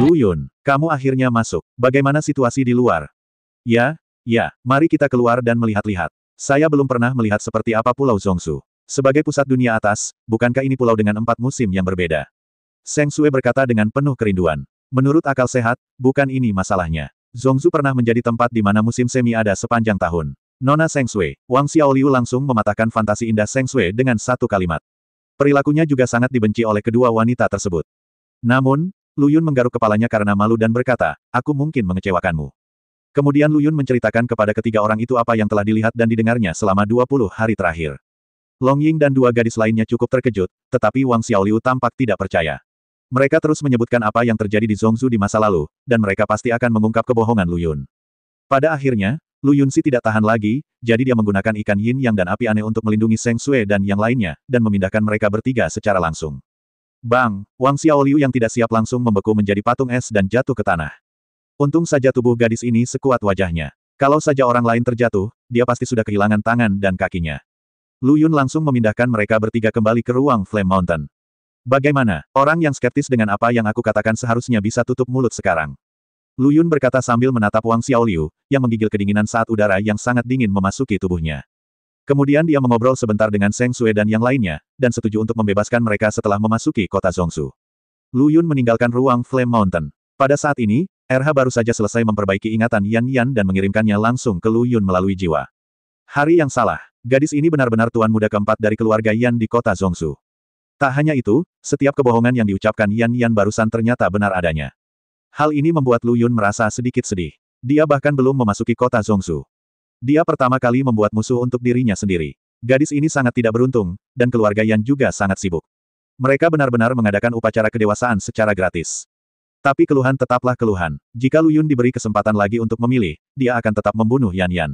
Lu Yun, kamu akhirnya masuk. Bagaimana situasi di luar? Ya, mari kita keluar dan melihat-lihat. Saya belum pernah melihat seperti apa Pulau Zhongshu. Sebagai pusat dunia atas, bukankah ini pulau dengan 4 musim yang berbeda? Seng Sue berkata dengan penuh kerinduan. Menurut akal sehat, bukan ini masalahnya. Zhongshu pernah menjadi tempat di mana musim semi ada sepanjang tahun. Nona Seng Sue, Wang Xiaoliu langsung mematahkan fantasi indah Seng Sue dengan satu kalimat. Perilakunya juga sangat dibenci oleh kedua wanita tersebut. Namun, Lu Yun menggaruk kepalanya karena malu dan berkata, aku mungkin mengecewakanmu. Kemudian Lu Yun menceritakan kepada ketiga orang itu apa yang telah dilihat dan didengarnya selama 20 hari terakhir. Long Ying dan dua gadis lainnya cukup terkejut, tetapi Wang Xiaoliu tampak tidak percaya. Mereka terus menyebutkan apa yang terjadi di Zhongshu di masa lalu, dan mereka pasti akan mengungkap kebohongan Lu Yun. Pada akhirnya, Lu Yunxi tidak tahan lagi, jadi dia menggunakan ikan yin yang dan api aneh untuk melindungi Seng Sue dan yang lainnya, dan memindahkan mereka bertiga secara langsung. Bang, Wang Xiaoliu yang tidak siap langsung membeku menjadi patung es dan jatuh ke tanah. Untung saja tubuh gadis ini sekuat wajahnya. Kalau saja orang lain terjatuh, dia pasti sudah kehilangan tangan dan kakinya. Lu Yun langsung memindahkan mereka bertiga kembali ke ruang Flame Mountain. Bagaimana? Orang yang skeptis dengan apa yang aku katakan seharusnya bisa tutup mulut sekarang. Lu Yun berkata sambil menatap Wang Xiaoliu, yang menggigil kedinginan saat udara yang sangat dingin memasuki tubuhnya. Kemudian dia mengobrol sebentar dengan Seng Sue dan yang lainnya, dan setuju untuk membebaskan mereka setelah memasuki kota Zhongshu. Lu Yun meninggalkan ruang Flame Mountain. Pada saat ini, RH baru saja selesai memperbaiki ingatan Yan Yan dan mengirimkannya langsung ke Lu Yun melalui jiwa. Hari yang salah. Gadis ini benar-benar tuan muda keempat dari keluarga Yan di kota Zhongshu. Tak hanya itu, setiap kebohongan yang diucapkan Yan Yan barusan ternyata benar adanya. Hal ini membuat Lu Yun merasa sedikit sedih. Dia bahkan belum memasuki kota Zhongshu. Dia pertama kali membuat musuh untuk dirinya sendiri. Gadis ini sangat tidak beruntung, dan keluarga Yan juga sangat sibuk. Mereka benar-benar mengadakan upacara kedewasaan secara gratis. Tapi keluhan tetaplah keluhan. Jika Lu Yun diberi kesempatan lagi untuk memilih, dia akan tetap membunuh Yan Yan.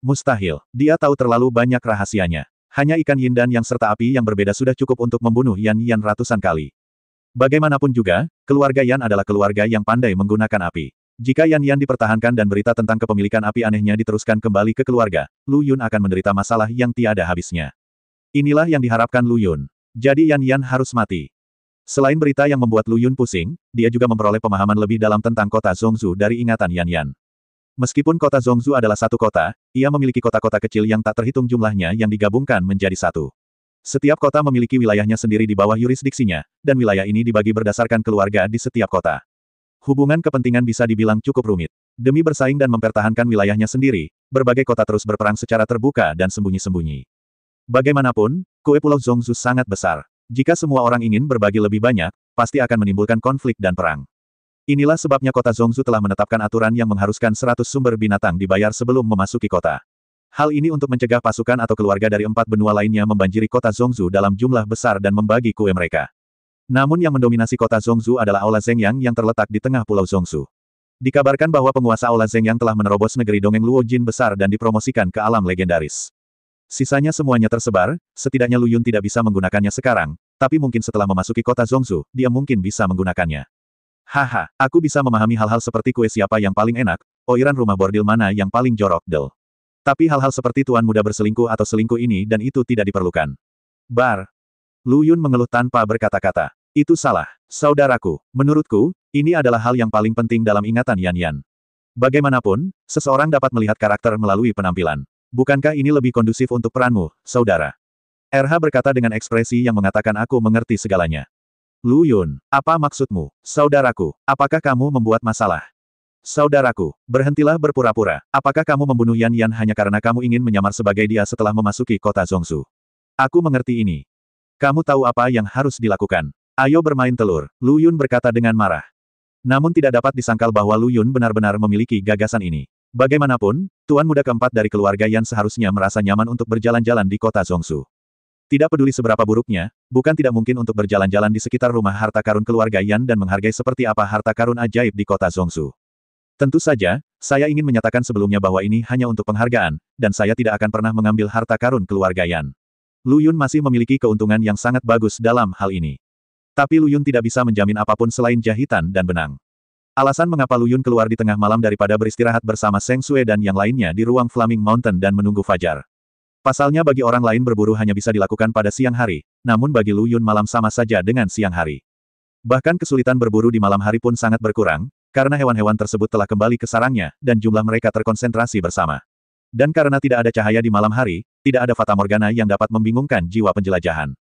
Mustahil. Dia tahu terlalu banyak rahasianya. Hanya ikan yin dan yang serta api yang berbeda sudah cukup untuk membunuh Yan Yan ratusan kali. Bagaimanapun juga, keluarga Yan adalah keluarga yang pandai menggunakan api. Jika Yan Yan dipertahankan dan berita tentang kepemilikan api anehnya diteruskan kembali ke keluarga, Lu Yun akan menderita masalah yang tiada habisnya. Inilah yang diharapkan Lu Yun. Jadi Yan Yan harus mati. Selain berita yang membuat Lu Yun pusing, dia juga memperoleh pemahaman lebih dalam tentang kota Zhongshu dari ingatan Yan Yan. Meskipun kota Zhongshu adalah satu kota, ia memiliki kota-kota kecil yang tak terhitung jumlahnya yang digabungkan menjadi satu. Setiap kota memiliki wilayahnya sendiri di bawah yurisdiksinya, dan wilayah ini dibagi berdasarkan keluarga di setiap kota. Hubungan kepentingan bisa dibilang cukup rumit. Demi bersaing dan mempertahankan wilayahnya sendiri, berbagai kota terus berperang secara terbuka dan sembunyi-sembunyi. Bagaimanapun, kue Pulau Zhongshu sangat besar. Jika semua orang ingin berbagi lebih banyak, pasti akan menimbulkan konflik dan perang. Inilah sebabnya kota Zhongshu telah menetapkan aturan yang mengharuskan 100 sumber binatang dibayar sebelum memasuki kota. Hal ini untuk mencegah pasukan atau keluarga dari 4 benua lainnya membanjiri kota Zhongshu dalam jumlah besar dan membagi kue mereka. Namun yang mendominasi kota Zhongshu adalah Aula Zhengyang yang terletak di tengah Pulau Zhongshu. Dikabarkan bahwa penguasa Aula Zhengyang telah menerobos negeri dongeng Luo Jin besar dan dipromosikan ke alam legendaris. Sisanya semuanya tersebar, setidaknya Lu Yun tidak bisa menggunakannya sekarang, tapi mungkin setelah memasuki kota Zhongshu, dia mungkin bisa menggunakannya. Haha, aku bisa memahami hal-hal seperti kue siapa yang paling enak, oiran rumah bordil mana yang paling jorok, del. Tapi hal-hal seperti tuan muda berselingkuh atau selingkuh ini dan itu tidak diperlukan. Bar. Lu Yun mengeluh tanpa berkata-kata. Itu salah, saudaraku. Menurutku, ini adalah hal yang paling penting dalam ingatan Yan Yan. Bagaimanapun, seseorang dapat melihat karakter melalui penampilan. Bukankah ini lebih kondusif untuk peranmu, saudara? RH berkata dengan ekspresi yang mengatakan aku mengerti segalanya. Lu Yun, apa maksudmu, saudaraku? Apakah kamu membuat masalah? Saudaraku, berhentilah berpura-pura. Apakah kamu membunuh Yan Yan hanya karena kamu ingin menyamar sebagai dia setelah memasuki kota Zhongshu? Aku mengerti ini. Kamu tahu apa yang harus dilakukan. Ayo bermain telur, Lu Yun berkata dengan marah. Namun tidak dapat disangkal bahwa Lu Yun benar-benar memiliki gagasan ini. Bagaimanapun, tuan muda keempat dari keluarga Yan seharusnya merasa nyaman untuk berjalan-jalan di kota Zhongshu. Tidak peduli seberapa buruknya, bukan tidak mungkin untuk berjalan-jalan di sekitar rumah harta karun keluarga Yan dan menghargai seperti apa harta karun ajaib di kota Zhongshu. Tentu saja, saya ingin menyatakan sebelumnya bahwa ini hanya untuk penghargaan, dan saya tidak akan pernah mengambil harta karun keluarga Yan. Lu Yun masih memiliki keuntungan yang sangat bagus dalam hal ini. Tapi Lu Yun tidak bisa menjamin apapun selain jahitan dan benang. Alasan mengapa Lu Yun keluar di tengah malam daripada beristirahat bersama Seng Sue dan yang lainnya di ruang Flaming Mountain dan menunggu fajar. Pasalnya bagi orang lain berburu hanya bisa dilakukan pada siang hari, namun bagi Lu Yun malam sama saja dengan siang hari. Bahkan kesulitan berburu di malam hari pun sangat berkurang, karena hewan-hewan tersebut telah kembali ke sarangnya, dan jumlah mereka terkonsentrasi bersama. Dan karena tidak ada cahaya di malam hari, tidak ada fatamorgana yang dapat membingungkan jiwa penjelajahan.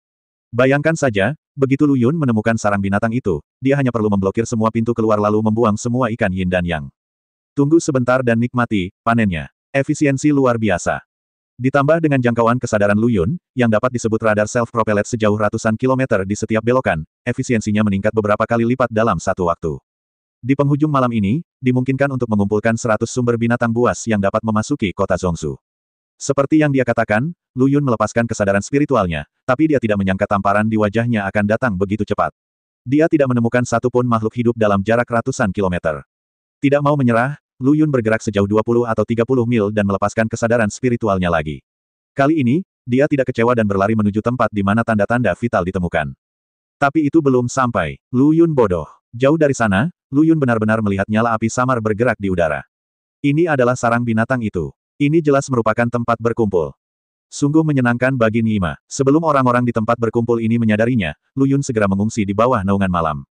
Bayangkan saja, begitu Lu Yun menemukan sarang binatang itu, dia hanya perlu memblokir semua pintu keluar lalu membuang semua ikan yin dan yang. Tunggu sebentar dan nikmati panennya. Efisiensi luar biasa. Ditambah dengan jangkauan kesadaran Lu Yun, yang dapat disebut radar self-propelled sejauh ratusan kilometer di setiap belokan, efisiensinya meningkat beberapa kali lipat dalam satu waktu. Di penghujung malam ini, dimungkinkan untuk mengumpulkan 100 sumber binatang buas yang dapat memasuki kota Zhongsu. Seperti yang dia katakan, Lu Yun melepaskan kesadaran spiritualnya, tapi dia tidak menyangka tamparan di wajahnya akan datang begitu cepat. Dia tidak menemukan satu pun makhluk hidup dalam jarak ratusan kilometer. Tidak mau menyerah, Lu Yun bergerak sejauh 20 atau 30 mil dan melepaskan kesadaran spiritualnya lagi. Kali ini, dia tidak kecewa dan berlari menuju tempat di mana tanda-tanda vital ditemukan. Tapi itu belum sampai. Lu Yun bodoh. Jauh dari sana, Lu Yun benar-benar melihat nyala api samar bergerak di udara. Ini adalah sarang binatang itu. Ini jelas merupakan tempat berkumpul. Sungguh menyenangkan bagi Nima. Sebelum orang-orang di tempat berkumpul ini menyadarinya, Lu Yun segera mengungsi di bawah naungan malam.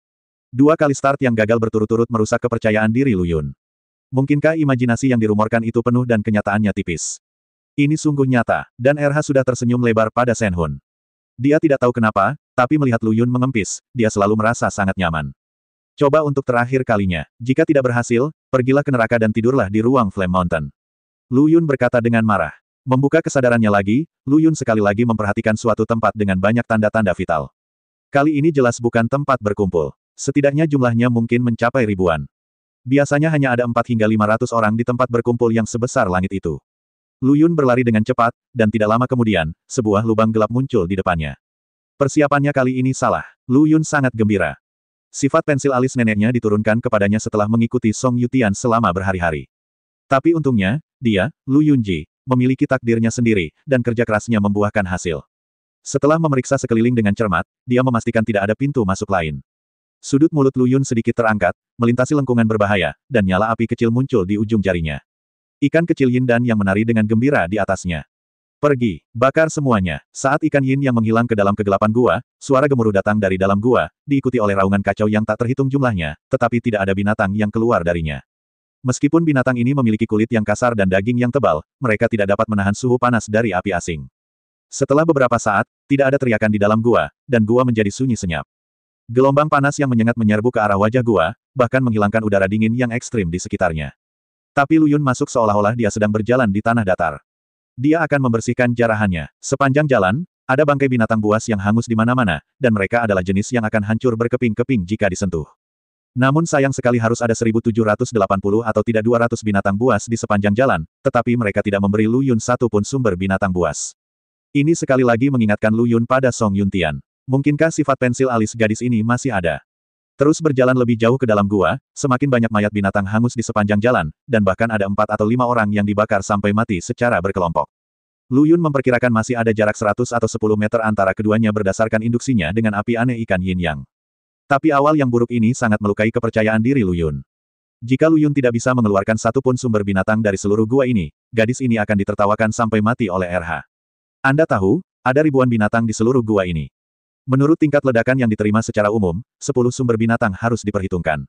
2 kali start yang gagal berturut-turut merusak kepercayaan diri Lu Yun. Mungkinkah imajinasi yang dirumorkan itu penuh dan kenyataannya tipis? Ini sungguh nyata, dan RH sudah tersenyum lebar pada Shen Hun. Dia tidak tahu kenapa, tapi melihat Lu Yun mengempis, dia selalu merasa sangat nyaman. Coba untuk terakhir kalinya. Jika tidak berhasil, pergilah ke neraka dan tidurlah di ruang Flame Mountain. Lu Yun berkata dengan marah. Membuka kesadarannya lagi, Lu Yun sekali lagi memperhatikan suatu tempat dengan banyak tanda-tanda vital. Kali ini jelas bukan tempat berkumpul. Setidaknya jumlahnya mungkin mencapai ribuan. Biasanya hanya ada 4 hingga 500 orang di tempat berkumpul yang sebesar langit itu. Lu Yun berlari dengan cepat, dan tidak lama kemudian, sebuah lubang gelap muncul di depannya. Persiapannya kali ini salah. Lu Yun sangat gembira. Sifat pensil alis neneknya diturunkan kepadanya setelah mengikuti Song Yutian selama berhari-hari. Tapi untungnya, dia, Lu Yunji, memiliki takdirnya sendiri, dan kerja kerasnya membuahkan hasil. Setelah memeriksa sekeliling dengan cermat, dia memastikan tidak ada pintu masuk lain. Sudut mulut Lu Yun sedikit terangkat, melintasi lengkungan berbahaya, dan nyala api kecil muncul di ujung jarinya. Ikan kecil yin dan yang menari dengan gembira di atasnya. Pergi, bakar semuanya. Saat ikan yin yang menghilang ke dalam kegelapan gua, suara gemuruh datang dari dalam gua, diikuti oleh raungan kacau yang tak terhitung jumlahnya, tetapi tidak ada binatang yang keluar darinya. Meskipun binatang ini memiliki kulit yang kasar dan daging yang tebal, mereka tidak dapat menahan suhu panas dari api asing. Setelah beberapa saat, tidak ada teriakan di dalam gua, dan gua menjadi sunyi senyap. Gelombang panas yang menyengat menyerbu ke arah wajah gua, bahkan menghilangkan udara dingin yang ekstrim di sekitarnya. Tapi Lu Yun masuk seolah-olah dia sedang berjalan di tanah datar. Dia akan membersihkan jarahannya. Sepanjang jalan, ada bangkai binatang buas yang hangus di mana-mana, dan mereka adalah jenis yang akan hancur berkeping-keping jika disentuh. Namun sayang sekali harus ada 1780 atau tidak 200 binatang buas di sepanjang jalan, tetapi mereka tidak memberi Lu Yun satu pun sumber binatang buas. Ini sekali lagi mengingatkan Lu Yun pada Song Yuntian. Mungkinkah sifat pensil alis gadis ini masih ada? Terus berjalan lebih jauh ke dalam gua, semakin banyak mayat binatang hangus di sepanjang jalan, dan bahkan ada 4 atau 5 orang yang dibakar sampai mati secara berkelompok. Lu Yun memperkirakan masih ada jarak 100 atau 10 meter antara keduanya berdasarkan induksinya dengan api aneh ikan yin yang. Tapi awal yang buruk ini sangat melukai kepercayaan diri Lu Yun. Jika Lu Yun tidak bisa mengeluarkan satu pun sumber binatang dari seluruh gua ini, gadis ini akan ditertawakan sampai mati oleh RH. Anda tahu, ada ribuan binatang di seluruh gua ini. Menurut tingkat ledakan yang diterima secara umum, 10 sumber binatang harus diperhitungkan.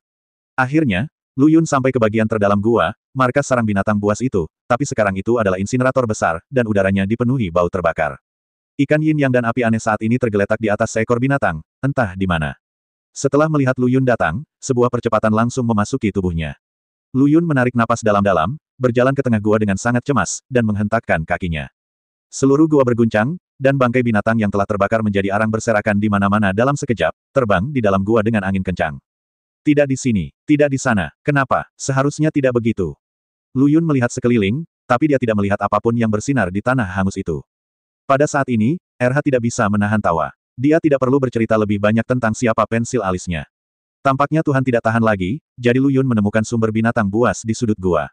Akhirnya, Lu Yun sampai ke bagian terdalam gua, markas sarang binatang buas itu, tapi sekarang itu adalah insinerator besar, dan udaranya dipenuhi bau terbakar. Ikan yin yang dan api aneh saat ini tergeletak di atas seekor binatang, entah di mana. Setelah melihat Lu Yun datang, sebuah percepatan langsung memasuki tubuhnya. Lu Yun menarik napas dalam-dalam, berjalan ke tengah gua dengan sangat cemas, dan menghentakkan kakinya. Seluruh gua berguncang, dan bangkai binatang yang telah terbakar menjadi arang berserakan di mana-mana dalam sekejap, terbang di dalam gua dengan angin kencang. Tidak di sini, tidak di sana, kenapa? Seharusnya tidak begitu. Lu Yun melihat sekeliling, tapi dia tidak melihat apapun yang bersinar di tanah hangus itu. Pada saat ini, RH tidak bisa menahan tawa. Dia tidak perlu bercerita lebih banyak tentang siapa pensil alisnya. Tampaknya Tuhan tidak tahan lagi, jadi Lu Yun menemukan sumber binatang buas di sudut gua.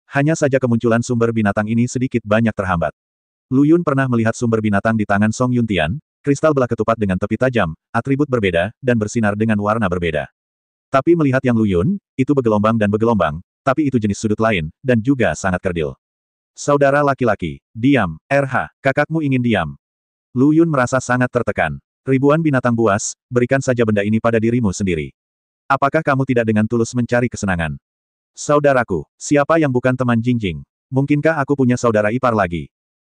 Hanya saja kemunculan sumber binatang ini sedikit banyak terhambat. Lu Yun pernah melihat sumber binatang di tangan Song Yuntian, kristal belah ketupat dengan tepi tajam, atribut berbeda, dan bersinar dengan warna berbeda. Tapi melihat yang Lu Yun, itu bergelombang dan bergelombang, tapi itu jenis sudut lain, dan juga sangat kerdil. Saudara laki-laki, diam, RH, kakakmu ingin diam. Lu Yun merasa sangat tertekan. Ribuan binatang buas, berikan saja benda ini pada dirimu sendiri. Apakah kamu tidak dengan tulus mencari kesenangan? Saudaraku, siapa yang bukan teman Jingjing? Mungkinkah aku punya saudara ipar lagi?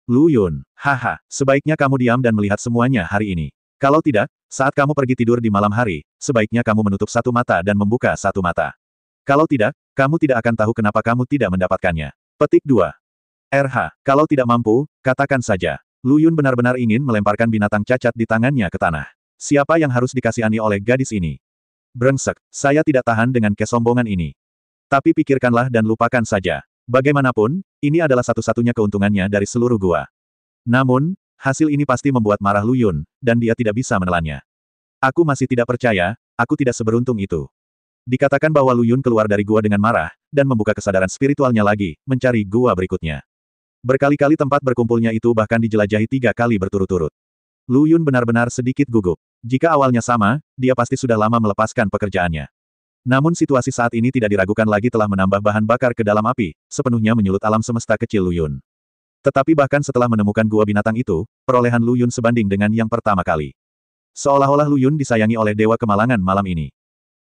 Lu Yun, haha, sebaiknya kamu diam dan melihat semuanya hari ini. Kalau tidak, saat kamu pergi tidur di malam hari, sebaiknya kamu menutup satu mata dan membuka satu mata. Kalau tidak, kamu tidak akan tahu kenapa kamu tidak mendapatkannya. Petik 2. RH, kalau tidak mampu, katakan saja. Lu Yun benar-benar ingin melemparkan binatang cacat di tangannya ke tanah. Siapa yang harus dikasihani oleh gadis ini? Brengsek, saya tidak tahan dengan kesombongan ini. Tapi pikirkanlah dan lupakan saja. Bagaimanapun, ini adalah satu-satunya keuntungannya dari seluruh gua. Namun, hasil ini pasti membuat marah Lu Yun, dan dia tidak bisa menelannya. Aku masih tidak percaya, aku tidak seberuntung itu. Dikatakan bahwa Lu Yun keluar dari gua dengan marah, dan membuka kesadaran spiritualnya lagi, mencari gua berikutnya. Berkali-kali tempat berkumpulnya itu bahkan dijelajahi 3 kali berturut-turut. Lu Yun benar-benar sedikit gugup. Jika awalnya sama, dia pasti sudah lama melepaskan pekerjaannya. Namun situasi saat ini tidak diragukan lagi telah menambah bahan bakar ke dalam api, sepenuhnya menyulut alam semesta kecil Lu Yun. Tetapi bahkan setelah menemukan gua binatang itu, perolehan Lu Yun sebanding dengan yang pertama kali. Seolah-olah Lu Yun disayangi oleh dewa kemalangan malam ini.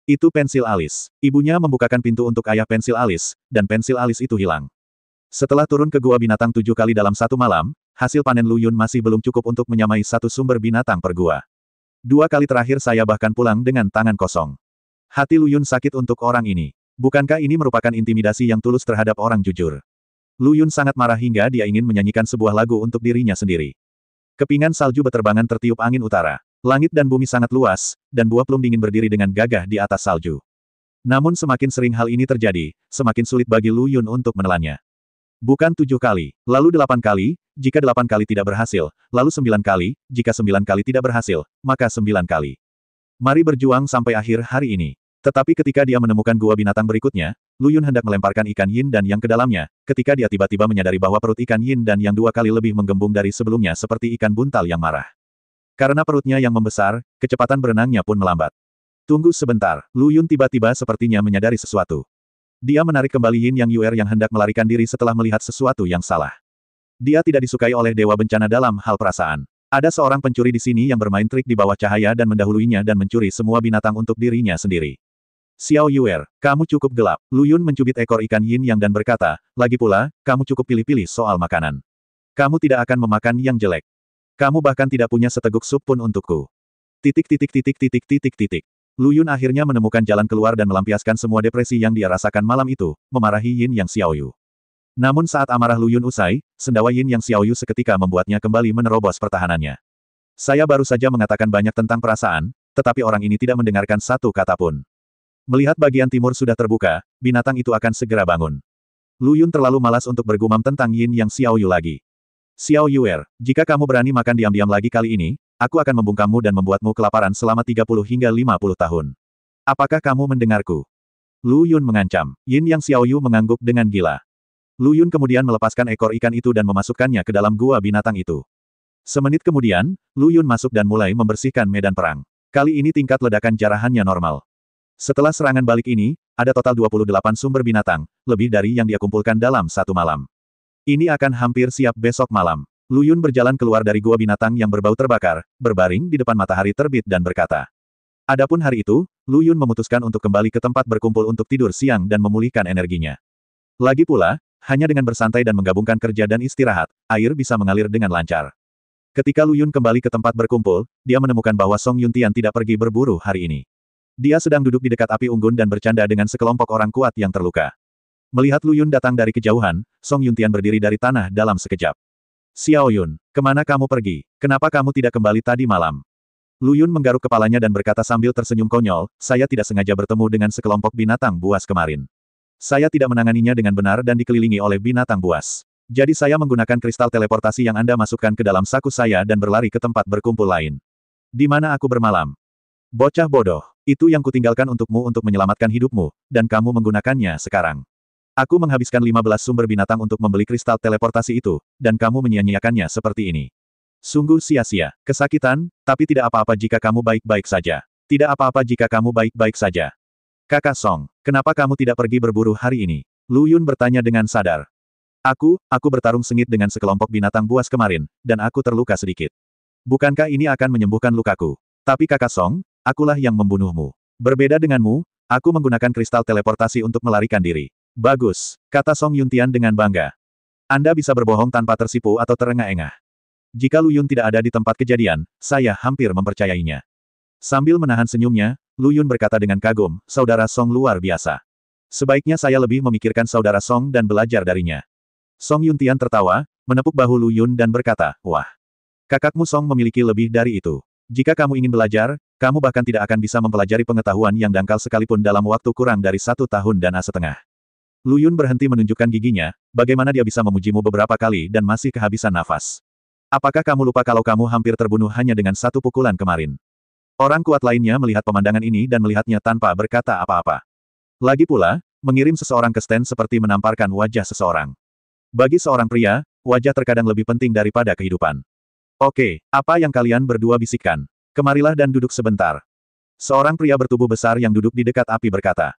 Itu pensil alis. Ibunya membukakan pintu untuk ayah pensil alis, dan pensil alis itu hilang. Setelah turun ke gua binatang 7 kali dalam satu malam, hasil panen Lu Yun masih belum cukup untuk menyamai satu sumber binatang per gua. 2 kali terakhir saya bahkan pulang dengan tangan kosong. Hati Lu Yun sakit untuk orang ini. Bukankah ini merupakan intimidasi yang tulus terhadap orang jujur? Lu Yun sangat marah hingga dia ingin menyanyikan sebuah lagu untuk dirinya sendiri. Kepingan salju beterbangan tertiup angin utara. Langit dan bumi sangat luas, dan buah plum dingin berdiri dengan gagah di atas salju. Namun semakin sering hal ini terjadi, semakin sulit bagi Lu Yun untuk menelannya. Bukan 7 kali, lalu 8 kali, jika 8 kali tidak berhasil, lalu 9 kali, jika 9 kali tidak berhasil, maka 9 kali. Mari berjuang sampai akhir hari ini. Tetapi ketika dia menemukan gua binatang berikutnya, Lu Yun hendak melemparkan ikan yin dan yang ke dalamnya, ketika dia tiba-tiba menyadari bahwa perut ikan yin dan yang 2 kali lebih menggembung dari sebelumnya seperti ikan buntal yang marah. Karena perutnya yang membesar, kecepatan berenangnya pun melambat. Tunggu sebentar, Lu Yun tiba-tiba sepertinya menyadari sesuatu. Dia menarik kembali Yin Yang Yuer yang hendak melarikan diri setelah melihat sesuatu yang salah. Dia tidak disukai oleh Dewa Bencana dalam hal perasaan. Ada seorang pencuri di sini yang bermain trik di bawah cahaya dan mendahuluinya dan mencuri semua binatang untuk dirinya sendiri. Xiao Yuer, kamu cukup gelap. Lu Yun mencubit ekor ikan Yin Yang dan berkata, lagi pula, kamu cukup pilih-pilih soal makanan. Kamu tidak akan memakan yang jelek. Kamu bahkan tidak punya seteguk sup pun untukku. Titik. Lu Yun akhirnya menemukan jalan keluar dan melampiaskan semua depresi yang dia rasakan malam itu, memarahi Yin Yang Xiaoyu. Namun saat amarah Lu Yun usai, sendawa Yin Yang Xiaoyu seketika membuatnya kembali menerobos pertahanannya. Saya baru saja mengatakan banyak tentang perasaan, tetapi orang ini tidak mendengarkan satu kata pun. Melihat bagian timur sudah terbuka, binatang itu akan segera bangun. Lu Yun terlalu malas untuk bergumam tentang Yin Yang Xiaoyu lagi. Xiao Yuer, jika kamu berani makan diam-diam lagi kali ini, aku akan membungkammu dan membuatmu kelaparan selama 30 hingga 50 tahun. Apakah kamu mendengarku? Lu Yun mengancam. Yin Yang Xiaoyu mengangguk dengan gila. Lu Yun kemudian melepaskan ekor ikan itu dan memasukkannya ke dalam gua binatang itu. Semenit kemudian, Lu Yun masuk dan mulai membersihkan medan perang. Kali ini tingkat ledakan jarahannya normal. Setelah serangan balik ini, ada total 28 sumber binatang, lebih dari yang dia kumpulkan dalam satu malam. Ini akan hampir siap besok malam. Lu Yun berjalan keluar dari gua binatang yang berbau terbakar, berbaring di depan matahari terbit dan berkata. Adapun hari itu, Lu Yun memutuskan untuk kembali ke tempat berkumpul untuk tidur siang dan memulihkan energinya. Lagi pula, hanya dengan bersantai dan menggabungkan kerja dan istirahat, air bisa mengalir dengan lancar. Ketika Lu Yun kembali ke tempat berkumpul, dia menemukan bahwa Song Yuntian tidak pergi berburu hari ini. Dia sedang duduk di dekat api unggun dan bercanda dengan sekelompok orang kuat yang terluka. Melihat Lu Yun datang dari kejauhan, Song Yuntian berdiri dari tanah dalam sekejap. Xiao Yun, kemana kamu pergi? Kenapa kamu tidak kembali tadi malam? Lu Yun menggaruk kepalanya dan berkata sambil tersenyum konyol, saya tidak sengaja bertemu dengan sekelompok binatang buas kemarin. Saya tidak menanganinya dengan benar dan dikelilingi oleh binatang buas. Jadi saya menggunakan kristal teleportasi yang Anda masukkan ke dalam saku saya dan berlari ke tempat berkumpul lain. Di mana aku bermalam? Bocah bodoh, itu yang kutinggalkan untukmu untuk menyelamatkan hidupmu, dan kamu menggunakannya sekarang. Aku menghabiskan 15 sumber binatang untuk membeli kristal teleportasi itu, dan kamu menyia-nyiakannya seperti ini. Sungguh sia-sia. Kesakitan, tapi tidak apa-apa jika kamu baik-baik saja. Tidak apa-apa jika kamu baik-baik saja. Kakak Song, kenapa kamu tidak pergi berburu hari ini? Lu Yun bertanya dengan sadar. Aku bertarung sengit dengan sekelompok binatang buas kemarin, dan aku terluka sedikit. Bukankah ini akan menyembuhkan lukaku? Tapi kakak Song, akulah yang membunuhmu. Berbeda denganmu, aku menggunakan kristal teleportasi untuk melarikan diri. Bagus, kata Song Yuntian dengan bangga. Anda bisa berbohong tanpa tersipu atau terengah-engah. Jika Lu Yun tidak ada di tempat kejadian, saya hampir mempercayainya. Sambil menahan senyumnya, Lu Yun berkata dengan kagum, saudara Song luar biasa. Sebaiknya saya lebih memikirkan saudara Song dan belajar darinya. Song Yuntian tertawa, menepuk bahu Lu Yun dan berkata, wah. Kakakmu Song memiliki lebih dari itu. Jika kamu ingin belajar, kamu bahkan tidak akan bisa mempelajari pengetahuan yang dangkal sekalipun dalam waktu kurang dari 1 tahun dan setengah. Lu Yun berhenti menunjukkan giginya, bagaimana dia bisa memujimu beberapa kali dan masih kehabisan nafas. Apakah kamu lupa kalau kamu hampir terbunuh hanya dengan 1 pukulan kemarin? Orang kuat lainnya melihat pemandangan ini dan melihatnya tanpa berkata apa-apa. Lagi pula, mengirim seseorang ke stand seperti menamparkan wajah seseorang. Bagi seorang pria, wajah terkadang lebih penting daripada kehidupan. Oke, apa yang kalian berdua bisikkan? Kemarilah dan duduk sebentar. Seorang pria bertubuh besar yang duduk di dekat api berkata.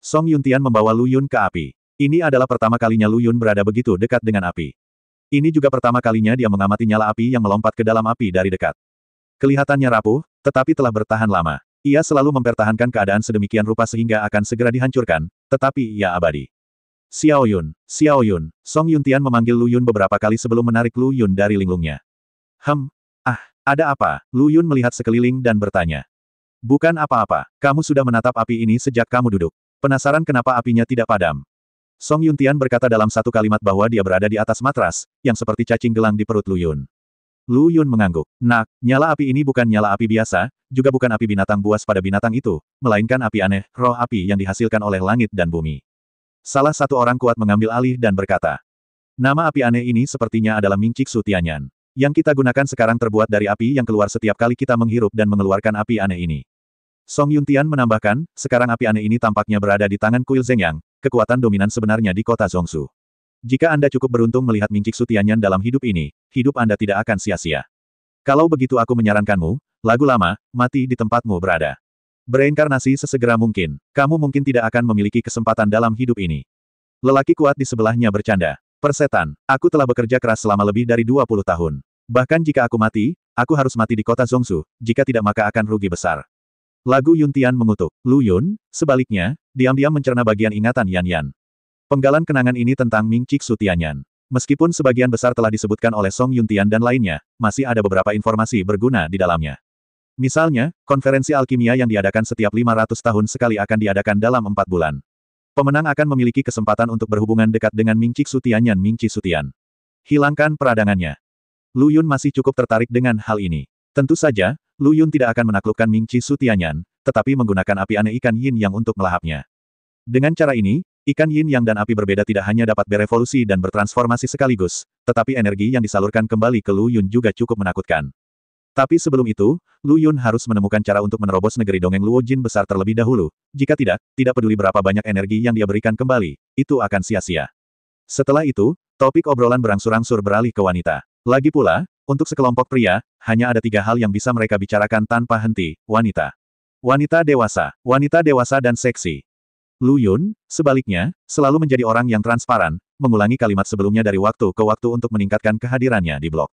Song Yuntian membawa Lu Yun ke api. Ini adalah pertama kalinya Lu Yun berada begitu dekat dengan api. Ini juga pertama kalinya dia mengamati nyala api yang melompat ke dalam api dari dekat. Kelihatannya rapuh, tetapi telah bertahan lama. Ia selalu mempertahankan keadaan sedemikian rupa sehingga akan segera dihancurkan, tetapi ia abadi. Xiao Yun, Song Yuntian memanggil Lu Yun beberapa kali sebelum menarik Lu Yun dari linglungnya. Ada apa? Lu Yun melihat sekeliling dan bertanya. Bukan apa-apa, kamu sudah menatap api ini sejak kamu duduk. Penasaran kenapa apinya tidak padam? Song Yuntian berkata dalam satu kalimat bahwa dia berada di atas matras, yang seperti cacing gelang di perut Lu Yun. Lu Yun mengangguk. Nak, nyala api ini bukan nyala api biasa, juga bukan api binatang buas pada binatang itu, melainkan api aneh, roh api yang dihasilkan oleh langit dan bumi. Salah satu orang kuat mengambil alih dan berkata. Nama api aneh ini sepertinya adalah Mincik Su Tianyan. Yang kita gunakan sekarang terbuat dari api yang keluar setiap kali kita menghirup dan mengeluarkan api aneh ini. Song Yuntian menambahkan, sekarang api aneh ini tampaknya berada di tangan Kuil Zhengyang, kekuatan dominan sebenarnya di kota Zhongsu. Jika Anda cukup beruntung melihat Mincik Su Tianyan dalam hidup ini, hidup Anda tidak akan sia-sia. Kalau begitu aku menyarankanmu, lagu lama, mati di tempatmu berada. Bereinkarnasi sesegera mungkin, kamu mungkin tidak akan memiliki kesempatan dalam hidup ini. Lelaki kuat di sebelahnya bercanda. Persetan, aku telah bekerja keras selama lebih dari 20 tahun. Bahkan jika aku mati, aku harus mati di kota Zhongsu, jika tidak maka akan rugi besar. Lagu Yuntian mengutuk. Lu Yun, sebaliknya, diam-diam mencerna bagian ingatan Yan Yan. Penggalan kenangan ini tentang Mincik Su Tianyan. Meskipun sebagian besar telah disebutkan oleh Song Yuntian dan lainnya, masih ada beberapa informasi berguna di dalamnya. Misalnya, konferensi alkimia yang diadakan setiap 500 tahun sekali akan diadakan dalam 4 bulan. Pemenang akan memiliki kesempatan untuk berhubungan dekat dengan Mincik Su Tianyan Mincik Su Tian. Hilangkan peradangannya. Lu Yun masih cukup tertarik dengan hal ini. Tentu saja, Lu Yun tidak akan menaklukkan Mincik Su Tianyan, tetapi menggunakan api aneh ikan yin yang untuk melahapnya. Dengan cara ini, ikan yin yang dan api berbeda tidak hanya dapat berevolusi dan bertransformasi sekaligus, tetapi energi yang disalurkan kembali ke Lu Yun juga cukup menakutkan. Tapi sebelum itu, Lu Yun harus menemukan cara untuk menerobos negeri dongeng Luo Jin besar terlebih dahulu. Jika tidak, tidak peduli berapa banyak energi yang dia berikan kembali, itu akan sia-sia. Setelah itu, topik obrolan berangsur-angsur beralih ke wanita. Lagi pula, untuk sekelompok pria, hanya ada 3 hal yang bisa mereka bicarakan tanpa henti, wanita. Wanita dewasa dan seksi. Lu Yun, sebaliknya, selalu menjadi orang yang transparan, mengulangi kalimat sebelumnya dari waktu ke waktu untuk meningkatkan kehadirannya di blog.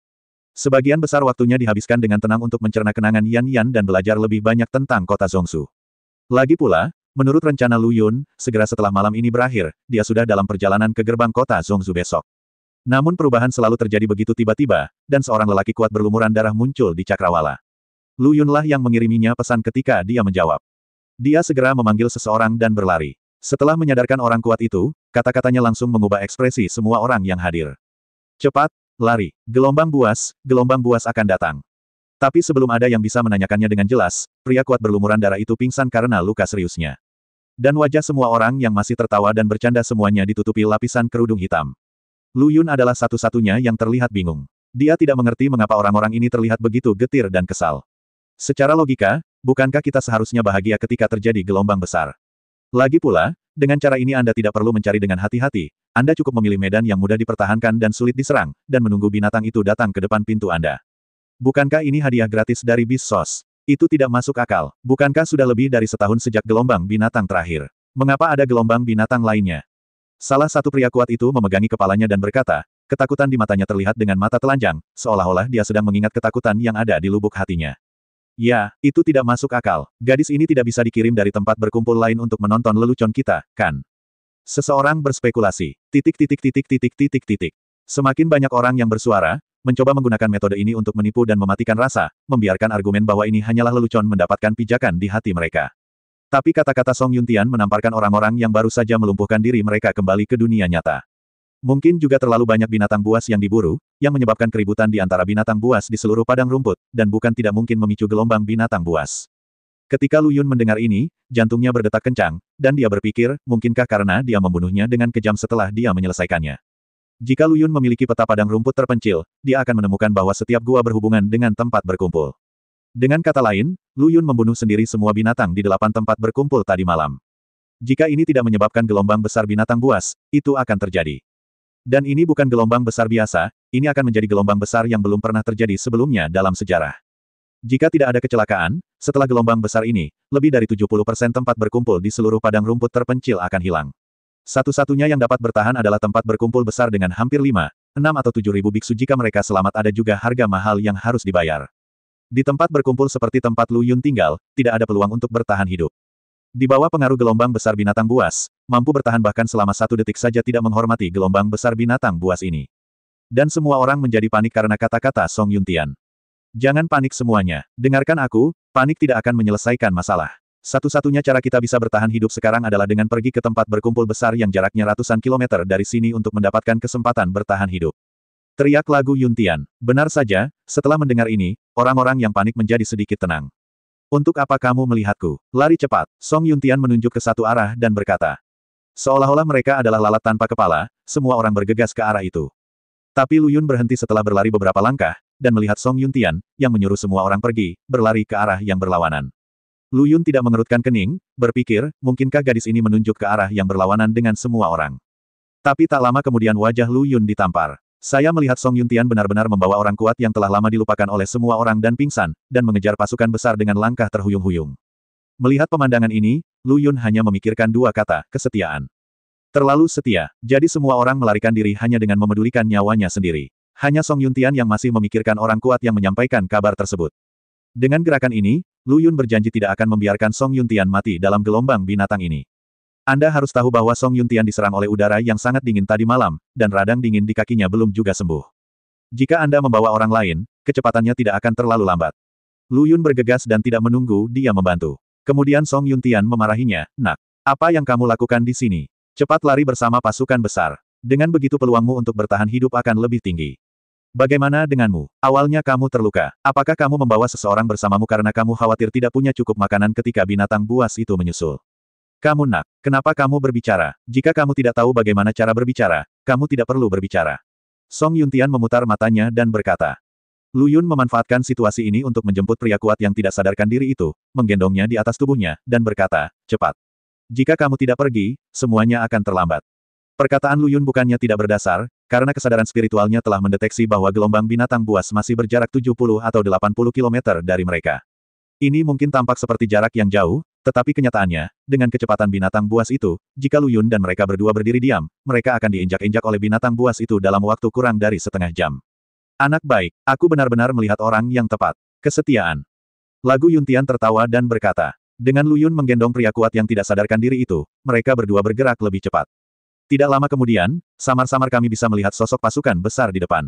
Sebagian besar waktunya dihabiskan dengan tenang untuk mencerna kenangan Yan Yan dan belajar lebih banyak tentang kota Zhongsu. Lagi pula, menurut rencana Lu Yun, segera setelah malam ini berakhir, dia sudah dalam perjalanan ke gerbang kota Zhongsu besok. Namun perubahan selalu terjadi begitu tiba-tiba, dan seorang lelaki kuat berlumuran darah muncul di cakrawala. Lu Yunlah yang mengiriminya pesan ketika dia menjawab. Dia segera memanggil seseorang dan berlari. Setelah menyadarkan orang kuat itu, kata-katanya langsung mengubah ekspresi semua orang yang hadir. Cepat, lari. Gelombang buas akan datang. Tapi sebelum ada yang bisa menanyakannya dengan jelas, pria kuat berlumuran darah itu pingsan karena luka seriusnya. Dan wajah semua orang yang masih tertawa dan bercanda semuanya ditutupi lapisan kerudung hitam. Lu Yun adalah satu-satunya yang terlihat bingung. Dia tidak mengerti mengapa orang-orang ini terlihat begitu getir dan kesal. Secara logika, bukankah kita seharusnya bahagia ketika terjadi gelombang besar? Lagi pula, dengan cara ini Anda tidak perlu mencari dengan hati-hati, Anda cukup memilih medan yang mudah dipertahankan dan sulit diserang, dan menunggu binatang itu datang ke depan pintu Anda. Bukankah ini hadiah gratis dari Bis Sos? Itu tidak masuk akal. Bukankah sudah lebih dari setahun sejak gelombang binatang terakhir? Mengapa ada gelombang binatang lainnya? Salah satu pria kuat itu memegangi kepalanya dan berkata, ketakutan di matanya terlihat dengan mata telanjang, seolah-olah dia sedang mengingat ketakutan yang ada di lubuk hatinya. Ya, itu tidak masuk akal. Gadis ini tidak bisa dikirim dari tempat berkumpul lain untuk menonton lelucon kita, kan? Seseorang berspekulasi. Titik titik titik titik titik titik. Semakin banyak orang yang bersuara, mencoba menggunakan metode ini untuk menipu dan mematikan rasa, membiarkan argumen bahwa ini hanyalah lelucon mendapatkan pijakan di hati mereka. Tapi kata-kata Song Yuntian menamparkan orang-orang yang baru saja melumpuhkan diri mereka kembali ke dunia nyata. Mungkin juga terlalu banyak binatang buas yang diburu, yang menyebabkan keributan di antara binatang buas di seluruh padang rumput, dan bukan tidak mungkin memicu gelombang binatang buas. Ketika Lu Yun mendengar ini, jantungnya berdetak kencang, dan dia berpikir, mungkinkah karena dia membunuhnya dengan kejam setelah dia menyelesaikannya. Jika Lu Yun memiliki peta padang rumput terpencil, dia akan menemukan bahwa setiap gua berhubungan dengan tempat berkumpul. Dengan kata lain, Lu Yun membunuh sendiri semua binatang di 8 tempat berkumpul tadi malam. Jika ini tidak menyebabkan gelombang besar binatang buas, itu akan terjadi. Dan ini bukan gelombang besar biasa, ini akan menjadi gelombang besar yang belum pernah terjadi sebelumnya dalam sejarah. Jika tidak ada kecelakaan, setelah gelombang besar ini, lebih dari 70% tempat berkumpul di seluruh padang rumput terpencil akan hilang. Satu-satunya yang dapat bertahan adalah tempat berkumpul besar dengan hampir 5, 6 atau 7 ribu biksu. Jika mereka selamat, ada juga harga mahal yang harus dibayar. Di tempat berkumpul seperti tempat Lu Yun tinggal, tidak ada peluang untuk bertahan hidup. Di bawah pengaruh gelombang besar binatang buas, mampu bertahan bahkan selama 1 detik saja tidak menghormati gelombang besar binatang buas ini. Dan semua orang menjadi panik karena kata-kata Song Yuntian. Jangan panik semuanya, dengarkan aku, panik tidak akan menyelesaikan masalah. Satu-satunya cara kita bisa bertahan hidup sekarang adalah dengan pergi ke tempat berkumpul besar yang jaraknya ratusan kilometer dari sini untuk mendapatkan kesempatan bertahan hidup. Teriak lagu Yuntian. Benar saja, setelah mendengar ini, orang-orang yang panik menjadi sedikit tenang. Untuk apa kamu melihatku? Lari cepat. Song Yuntian menunjuk ke satu arah dan berkata. Seolah-olah mereka adalah lalat tanpa kepala, semua orang bergegas ke arah itu. Tapi Lu Yun berhenti setelah berlari beberapa langkah, dan melihat Song Yuntian, yang menyuruh semua orang pergi, berlari ke arah yang berlawanan. Lu Yun tidak mengerutkan kening, berpikir, mungkinkah gadis ini menunjuk ke arah yang berlawanan dengan semua orang. Tapi tak lama kemudian wajah Lu Yun ditampar. Saya melihat Song Yuntian benar-benar membawa orang kuat yang telah lama dilupakan oleh semua orang dan pingsan, dan mengejar pasukan besar dengan langkah terhuyung-huyung. Melihat pemandangan ini, Lu Yun hanya memikirkan 2 kata, kesetiaan. Terlalu setia, jadi semua orang melarikan diri hanya dengan memedulikan nyawanya sendiri. Hanya Song Yuntian yang masih memikirkan orang kuat yang menyampaikan kabar tersebut. Dengan gerakan ini, Lu Yun berjanji tidak akan membiarkan Song Yuntian mati dalam gelombang binatang ini. Anda harus tahu bahwa Song Yuntian diserang oleh udara yang sangat dingin tadi malam, dan radang dingin di kakinya belum juga sembuh. Jika Anda membawa orang lain, kecepatannya tidak akan terlalu lambat. Lu Yun bergegas dan tidak menunggu dia membantu. Kemudian Song Yuntian memarahinya, "Nak, apa yang kamu lakukan di sini? Cepat lari bersama pasukan besar. Dengan begitu peluangmu untuk bertahan hidup akan lebih tinggi. Bagaimana denganmu? Awalnya kamu terluka. Apakah kamu membawa seseorang bersamamu karena kamu khawatir tidak punya cukup makanan ketika binatang buas itu menyusul? Kamu nak, kenapa kamu berbicara? Jika kamu tidak tahu bagaimana cara berbicara, kamu tidak perlu berbicara." Song Yuntian memutar matanya dan berkata. Lu Yun memanfaatkan situasi ini untuk menjemput pria kuat yang tidak sadarkan diri itu, menggendongnya di atas tubuhnya, dan berkata, "Cepat. Jika kamu tidak pergi, semuanya akan terlambat." Perkataan Lu Yun bukannya tidak berdasar, karena kesadaran spiritualnya telah mendeteksi bahwa gelombang binatang buas masih berjarak 70 atau 80 kilometer dari mereka. Ini mungkin tampak seperti jarak yang jauh, tetapi kenyataannya, dengan kecepatan binatang buas itu, jika Lu Yun dan mereka berdua berdiri diam, mereka akan diinjak-injak oleh binatang buas itu dalam waktu kurang dari setengah jam. Anak baik, aku benar-benar melihat orang yang tepat. Kesetiaan. Lagu Yuntian tertawa dan berkata. Dengan Lu Yun menggendong pria kuat yang tidak sadarkan diri itu, mereka berdua bergerak lebih cepat. Tidak lama kemudian, samar-samar kami bisa melihat sosok pasukan besar di depan.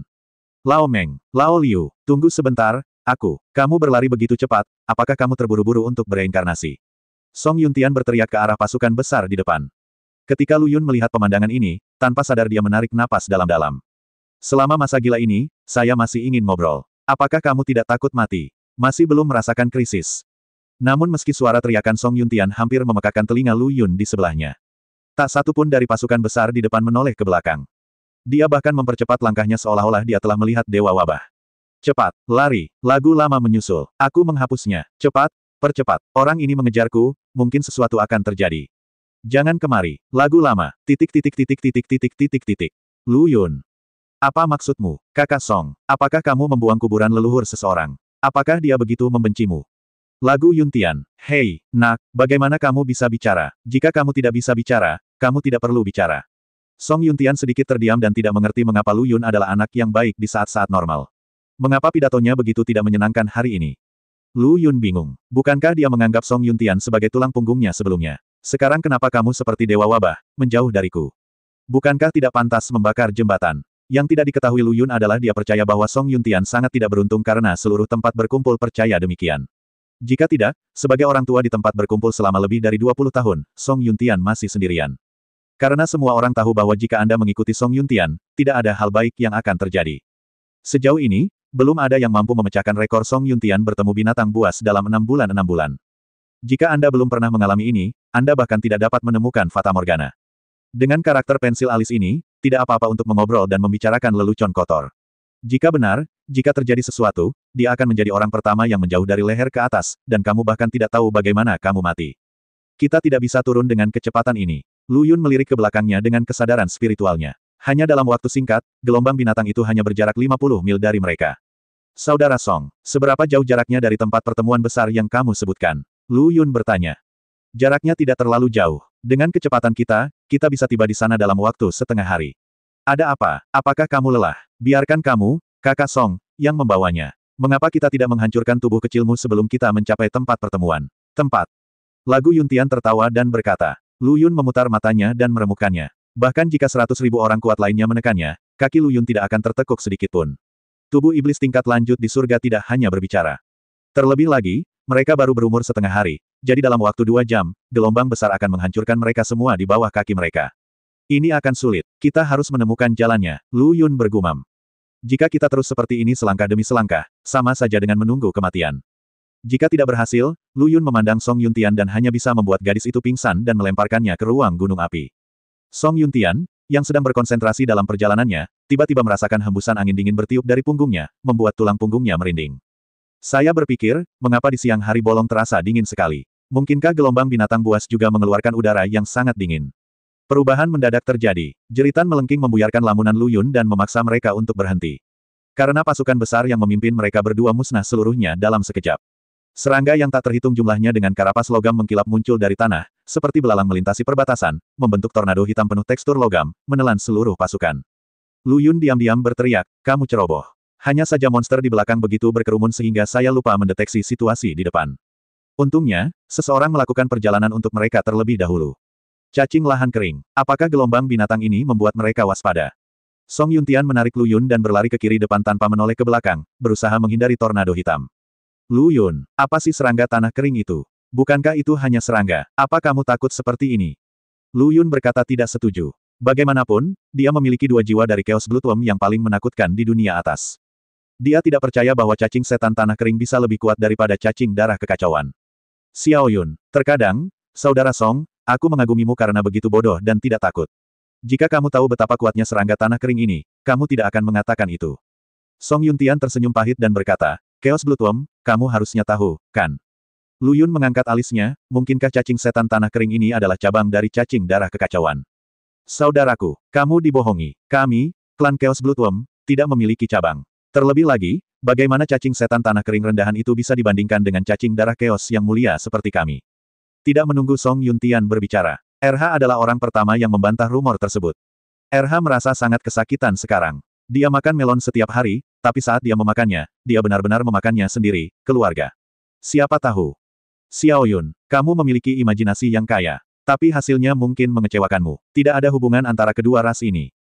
Lao Meng, Lao Liu, tunggu sebentar, kamu berlari begitu cepat, apakah kamu terburu-buru untuk bereinkarnasi? Song Yuntian berteriak ke arah pasukan besar di depan. Ketika Lu Yun melihat pemandangan ini, tanpa sadar dia menarik napas dalam-dalam. Selama masa gila ini, saya masih ingin ngobrol. Apakah kamu tidak takut mati? Masih belum merasakan krisis. Namun meski suara teriakan Song Yuntian hampir memekakkan telinga Lu Yun di sebelahnya. Tak satu pun dari pasukan besar di depan menoleh ke belakang. Dia bahkan mempercepat langkahnya seolah-olah dia telah melihat dewa wabah. Cepat, lari, lagu lama menyusul. Aku menghapusnya. Cepat, percepat. Orang ini mengejarku, mungkin sesuatu akan terjadi. Jangan kemari. Lagu lama. Titik titik titik titik titik titik titik. Lu Yun. Apa maksudmu, Kakak Song? Apakah kamu membuang kuburan leluhur seseorang? Apakah dia begitu membencimu? Lagu Yuntian. Hei, nak, bagaimana kamu bisa bicara? Jika kamu tidak bisa bicara, kamu tidak perlu bicara. Song Yuntian sedikit terdiam dan tidak mengerti mengapa Lu Yun adalah anak yang baik di saat-saat normal. Mengapa pidatonya begitu tidak menyenangkan hari ini? Lu Yun bingung. Bukankah dia menganggap Song Yuntian sebagai tulang punggungnya sebelumnya? Sekarang kenapa kamu seperti dewa wabah, menjauh dariku? Bukankah tidak pantas membakar jembatan? Yang tidak diketahui Lu Yun adalah dia percaya bahwa Song Yuntian sangat tidak beruntung karena seluruh tempat berkumpul percaya demikian. Jika tidak, sebagai orang tua di tempat berkumpul selama lebih dari 20 tahun, Song Yuntian masih sendirian. Karena semua orang tahu bahwa jika Anda mengikuti Song Yuntian, tidak ada hal baik yang akan terjadi. Sejauh ini, belum ada yang mampu memecahkan rekor Song Yuntian bertemu binatang buas dalam 6 bulan. Jika Anda belum pernah mengalami ini, Anda bahkan tidak dapat menemukan Fata Morgana. Dengan karakter pensil alis ini, tidak apa-apa untuk mengobrol dan membicarakan lelucon kotor. Jika benar, jika terjadi sesuatu, dia akan menjadi orang pertama yang menjauh dari leher ke atas, dan kamu bahkan tidak tahu bagaimana kamu mati. Kita tidak bisa turun dengan kecepatan ini. Lu Yun melirik ke belakangnya dengan kesadaran spiritualnya. Hanya dalam waktu singkat, gelombang binatang itu hanya berjarak 50 mil dari mereka. Saudara Song, seberapa jauh jaraknya dari tempat pertemuan besar yang kamu sebutkan? Lu Yun bertanya. Jaraknya tidak terlalu jauh. Dengan kecepatan kita bisa tiba di sana dalam waktu setengah hari. Ada apa? Apakah kamu lelah? Biarkan kamu, kakak Song, yang membawanya. Mengapa kita tidak menghancurkan tubuh kecilmu sebelum kita mencapai tempat pertemuan? Tempat. Lagu Yuntian tertawa dan berkata. Lu Yun memutar matanya dan meremukkannya. Bahkan jika 100.000 orang kuat lainnya menekannya, kaki Lu Yun tidak akan tertekuk sedikitpun. Tubuh iblis tingkat lanjut di surga tidak hanya berbicara. Terlebih lagi, mereka baru berumur setengah hari, jadi dalam waktu 2 jam, gelombang besar akan menghancurkan mereka semua di bawah kaki mereka. Ini akan sulit. Kita harus menemukan jalannya, Lu Yun bergumam. Jika kita terus seperti ini selangkah demi selangkah, sama saja dengan menunggu kematian. Jika tidak berhasil, Lu Yun memandang Song Yuntian dan hanya bisa membuat gadis itu pingsan dan melemparkannya ke ruang gunung api. Song Yuntian, yang sedang berkonsentrasi dalam perjalanannya, tiba-tiba merasakan hembusan angin dingin bertiup dari punggungnya, membuat tulang punggungnya merinding. Saya berpikir, mengapa di siang hari bolong terasa dingin sekali? Mungkinkah gelombang binatang buas juga mengeluarkan udara yang sangat dingin? Perubahan mendadak terjadi. Jeritan melengking membuyarkan lamunan Lu Yun dan memaksa mereka untuk berhenti. Karena pasukan besar yang memimpin mereka berdua musnah seluruhnya dalam sekejap. Serangga yang tak terhitung jumlahnya dengan karapas logam mengkilap muncul dari tanah, seperti belalang melintasi perbatasan, membentuk tornado hitam penuh tekstur logam, menelan seluruh pasukan. Lu Yun diam-diam berteriak, kamu ceroboh. Hanya saja monster di belakang begitu berkerumun sehingga saya lupa mendeteksi situasi di depan. Untungnya, seseorang melakukan perjalanan untuk mereka terlebih dahulu. Cacing lahan kering. Apakah gelombang binatang ini membuat mereka waspada? Song Yuntian menarik Lu Yun dan berlari ke kiri depan tanpa menoleh ke belakang, berusaha menghindari tornado hitam. Lu Yun, apa sih serangga tanah kering itu? Bukankah itu hanya serangga? Apa kamu takut seperti ini? Lu Yun berkata tidak setuju. Bagaimanapun, dia memiliki 2 jiwa dari Chaos Bloodworm yang paling menakutkan di dunia atas. Dia tidak percaya bahwa cacing setan tanah kering bisa lebih kuat daripada cacing darah kekacauan. Xiao Yun, terkadang, saudara Song, aku mengagumimu karena begitu bodoh dan tidak takut. Jika kamu tahu betapa kuatnya serangga tanah kering ini, kamu tidak akan mengatakan itu. Song Yuntian tersenyum pahit dan berkata, Chaos Bloodworm, kamu harusnya tahu, kan? Lu Yun mengangkat alisnya, mungkinkah cacing setan tanah kering ini adalah cabang dari cacing darah kekacauan? Saudaraku, kamu dibohongi. Kami, klan Chaos Bloodworm, tidak memiliki cabang. Terlebih lagi, bagaimana cacing setan tanah kering rendahan itu bisa dibandingkan dengan cacing darah Chaos yang mulia seperti kami? Tidak menunggu Song Yuntian berbicara. RH adalah orang pertama yang membantah rumor tersebut. RH merasa sangat kesakitan sekarang. Dia makan melon setiap hari, tapi saat dia memakannya, dia benar-benar memakannya sendiri, keluarga. Siapa tahu? Xiao Yun, kamu memiliki imajinasi yang kaya. Tapi hasilnya mungkin mengecewakanmu. Tidak ada hubungan antara kedua ras ini.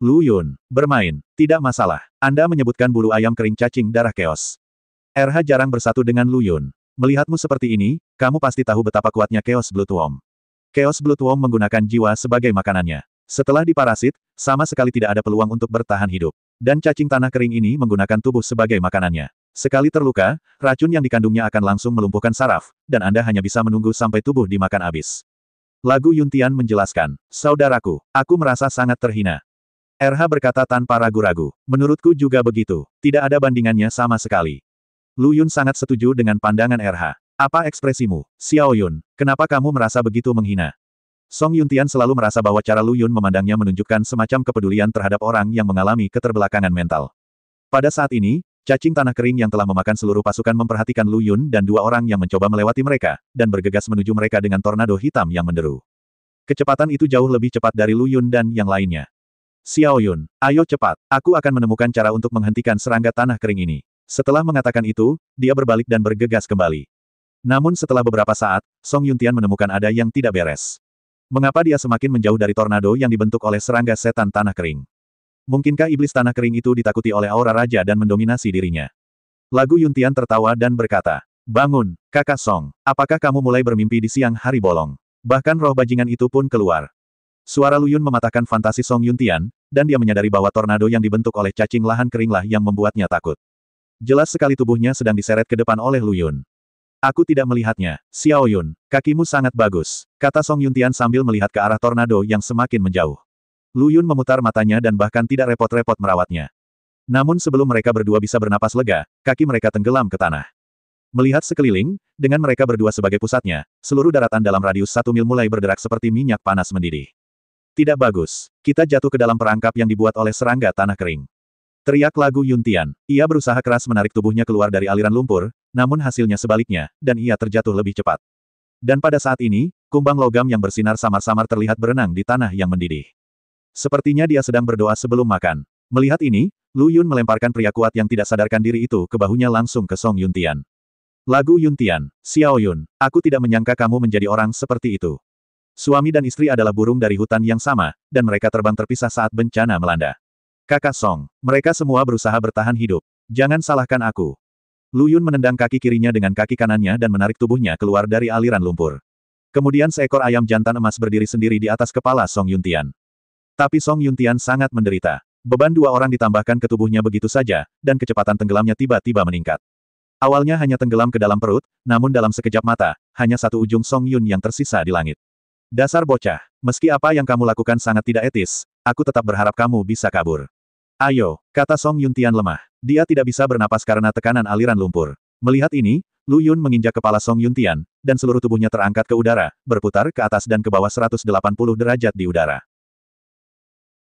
Lu Yun, bermain. Tidak masalah. Anda menyebutkan bulu ayam kering cacing darah Chaos. RH jarang bersatu dengan Lu Yun. Melihatmu seperti ini, kamu pasti tahu betapa kuatnya Chaos Bloodworm. Chaos Bloodworm menggunakan jiwa sebagai makanannya. Setelah diparasit, sama sekali tidak ada peluang untuk bertahan hidup. Dan cacing tanah kering ini menggunakan tubuh sebagai makanannya. Sekali terluka, racun yang dikandungnya akan langsung melumpuhkan saraf, dan Anda hanya bisa menunggu sampai tubuh dimakan habis. Lagu Yuntian menjelaskan, saudaraku, aku merasa sangat terhina. RH berkata tanpa ragu-ragu, menurutku juga begitu, tidak ada bandingannya sama sekali. Lu Yun sangat setuju dengan pandangan RH. Apa ekspresimu, Xiao Yun, kenapa kamu merasa begitu menghina? Song Yuntian selalu merasa bahwa cara Lu Yun memandangnya menunjukkan semacam kepedulian terhadap orang yang mengalami keterbelakangan mental. Pada saat ini, cacing tanah kering yang telah memakan seluruh pasukan memperhatikan Lu Yun dan 2 orang yang mencoba melewati mereka, dan bergegas menuju mereka dengan tornado hitam yang menderu. Kecepatan itu jauh lebih cepat dari Lu Yun dan yang lainnya. Xiao Yun, ayo cepat, aku akan menemukan cara untuk menghentikan serangga tanah kering ini. Setelah mengatakan itu, dia berbalik dan bergegas kembali. Namun setelah beberapa saat, Song Yuntian menemukan ada yang tidak beres. Mengapa dia semakin menjauh dari tornado yang dibentuk oleh serangga setan tanah kering? Mungkinkah iblis tanah kering itu ditakuti oleh aura raja dan mendominasi dirinya? Lagu Yuntian tertawa dan berkata, "Bangun, kakak Song, apakah kamu mulai bermimpi di siang hari bolong?" Bahkan roh bajingan itu pun keluar. Suara Lu Yun mematahkan fantasi Song Yuntian, dan dia menyadari bahwa tornado yang dibentuk oleh cacing lahan keringlah yang membuatnya takut. Jelas sekali tubuhnya sedang diseret ke depan oleh Lu Yun. Aku tidak melihatnya, Xiao Yun, kakimu sangat bagus, kata Song Yuntian sambil melihat ke arah tornado yang semakin menjauh. Lu Yun memutar matanya dan bahkan tidak repot-repot merawatnya. Namun sebelum mereka berdua bisa bernapas lega, kaki mereka tenggelam ke tanah. Melihat sekeliling, dengan mereka berdua sebagai pusatnya, seluruh daratan dalam radius 1 mil mulai bergerak seperti minyak panas mendidih. Tidak bagus. Kita jatuh ke dalam perangkap yang dibuat oleh serangga tanah kering. Teriak Lagu Yuntian. Ia berusaha keras menarik tubuhnya keluar dari aliran lumpur, namun hasilnya sebaliknya, dan ia terjatuh lebih cepat. Dan pada saat ini, kumbang logam yang bersinar samar-samar terlihat berenang di tanah yang mendidih. Sepertinya dia sedang berdoa sebelum makan. Melihat ini, Lu Yun melemparkan pria kuat yang tidak sadarkan diri itu ke bahunya langsung ke Song Yuntian. Lagu Yuntian, Xiao Yun, aku tidak menyangka kamu menjadi orang seperti itu. Suami dan istri adalah burung dari hutan yang sama, dan mereka terbang terpisah saat bencana melanda. Kakak Song, mereka semua berusaha bertahan hidup. Jangan salahkan aku. Lu Yun menendang kaki kirinya dengan kaki kanannya dan menarik tubuhnya keluar dari aliran lumpur. Kemudian seekor ayam jantan emas berdiri sendiri di atas kepala Song Yuntian. Tapi Song Yuntian sangat menderita. Beban 2 orang ditambahkan ke tubuhnya begitu saja, dan kecepatan tenggelamnya tiba-tiba meningkat. Awalnya hanya tenggelam ke dalam perut, namun dalam sekejap mata, hanya satu ujung Song Yun yang tersisa di langit. Dasar bocah, meski apa yang kamu lakukan sangat tidak etis, aku tetap berharap kamu bisa kabur. Ayo, kata Song Yuntian lemah. Dia tidak bisa bernapas karena tekanan aliran lumpur. Melihat ini, Lu Yun menginjak kepala Song Yuntian, dan seluruh tubuhnya terangkat ke udara, berputar ke atas dan ke bawah 180 derajat di udara.